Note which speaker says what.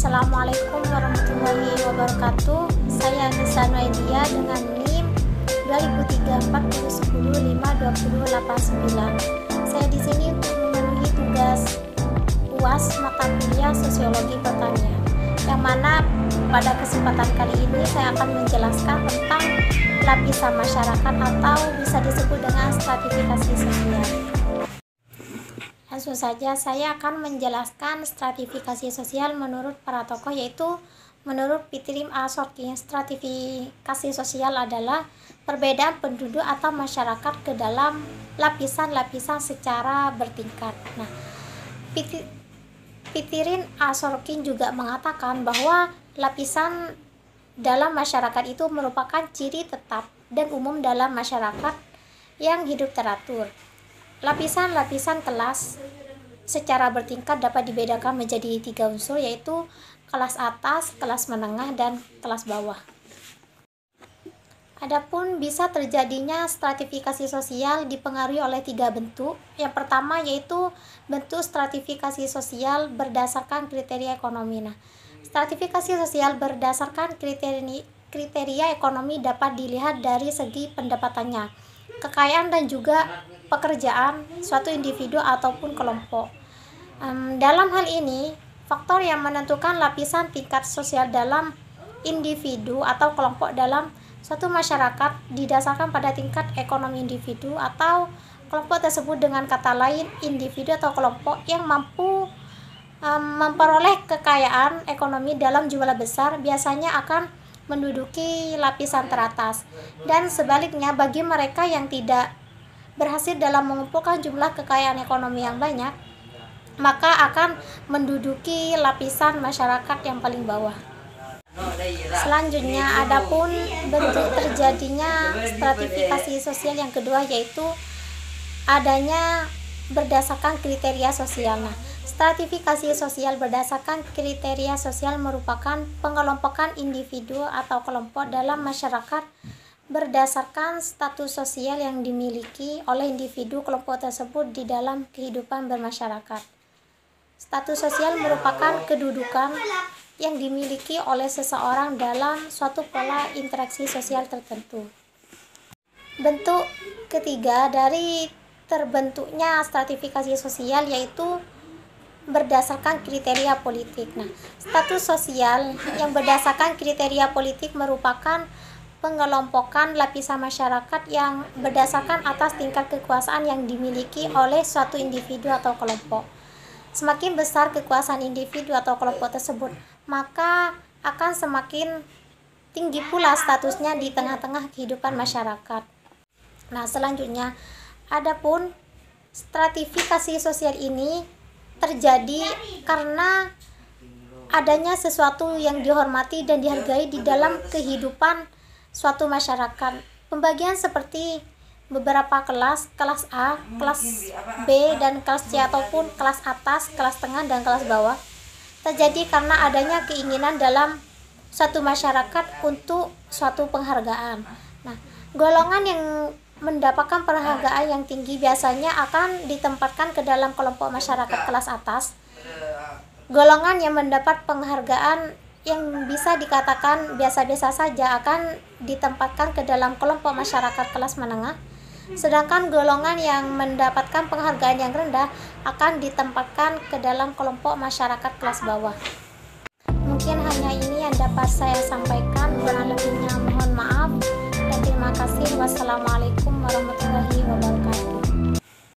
Speaker 1: Assalamualaikum warahmatullahi wabarakatuh. Saya Nisa Noidia dengan NIM 2003-4010-52089. Saya di sini untuk memenuhi tugas UAS mata kuliah Sosiologi Pertanian, yang mana pada kesempatan kali ini saya akan menjelaskan tentang lapisan masyarakat atau bisa disebut dengan stratifikasi sosial. Langsung saja saya akan menjelaskan stratifikasi sosial menurut para tokoh, yaitu menurut Pitrim A-Sorkin. Stratifikasi sosial adalah perbedaan penduduk atau masyarakat ke dalam lapisan-lapisan secara bertingkat. Nah, Pitrim A-Sorkin juga mengatakan bahwa lapisan dalam masyarakat itu merupakan ciri tetap dan umum dalam masyarakat yang hidup teratur. Lapisan-lapisan kelas secara bertingkat dapat dibedakan menjadi 3 unsur, yaitu kelas atas, kelas menengah, dan kelas bawah. Adapun bisa terjadinya stratifikasi sosial dipengaruhi oleh 3 bentuk. Yang pertama yaitu bentuk stratifikasi sosial berdasarkan kriteria ekonomi. Nah, stratifikasi sosial berdasarkan kriteria ekonomi dapat dilihat dari segi pendapatannya, kekayaan, dan juga pekerjaan suatu individu ataupun kelompok. Dalam hal ini, faktor yang menentukan lapisan tingkat sosial dalam individu atau kelompok dalam suatu masyarakat didasarkan pada tingkat ekonomi individu atau kelompok tersebut. Dengan kata lain, individu atau kelompok yang mampu memperoleh kekayaan ekonomi dalam jumlah besar biasanya akan menduduki lapisan teratas, dan sebaliknya bagi mereka yang tidak berhasil dalam mengumpulkan jumlah kekayaan ekonomi yang banyak, maka akan menduduki lapisan masyarakat yang paling bawah. Selanjutnya, adapun bentuk terjadinya stratifikasi sosial yang kedua yaitu adanya berdasarkan kriteria sosial. Nah, stratifikasi sosial berdasarkan kriteria sosial merupakan pengelompokan individu atau kelompok dalam masyarakat berdasarkan status sosial yang dimiliki oleh individu kelompok tersebut di dalam kehidupan bermasyarakat. Status sosial merupakan kedudukan yang dimiliki oleh seseorang dalam suatu pola interaksi sosial tertentu. Bentuk ketiga dari terbentuknya stratifikasi sosial yaitu berdasarkan kriteria politik. Nah, status sosial yang berdasarkan kriteria politik merupakan pengelompokan lapisan masyarakat yang berdasarkan atas tingkat kekuasaan yang dimiliki oleh suatu individu atau kelompok. Semakin besar kekuasaan individu atau kelompok tersebut, maka akan semakin tinggi pula statusnya di tengah-tengah kehidupan masyarakat. Nah, selanjutnya, adapun stratifikasi sosial ini terjadi karena adanya sesuatu yang dihormati dan dihargai di dalam kehidupan suatu masyarakat. Pembagian seperti beberapa kelas A, kelas B, dan kelas C ataupun kelas atas, kelas tengah, dan kelas bawah terjadi karena adanya keinginan dalam suatu masyarakat untuk suatu penghargaan. Nah, golongan yang mendapatkan penghargaan yang tinggi biasanya akan ditempatkan ke dalam kelompok masyarakat kelas atas. Golongan yang mendapat penghargaan yang bisa dikatakan biasa-biasa saja akan ditempatkan ke dalam kelompok masyarakat kelas menengah, sedangkan golongan yang mendapatkan penghargaan yang rendah akan ditempatkan ke dalam kelompok masyarakat kelas bawah. Mungkin hanya ini yang dapat saya sampaikan, kurang lebihnya mohon maaf dan terima kasih. Wassalamualaikum warahmatullahi wabarakatuh.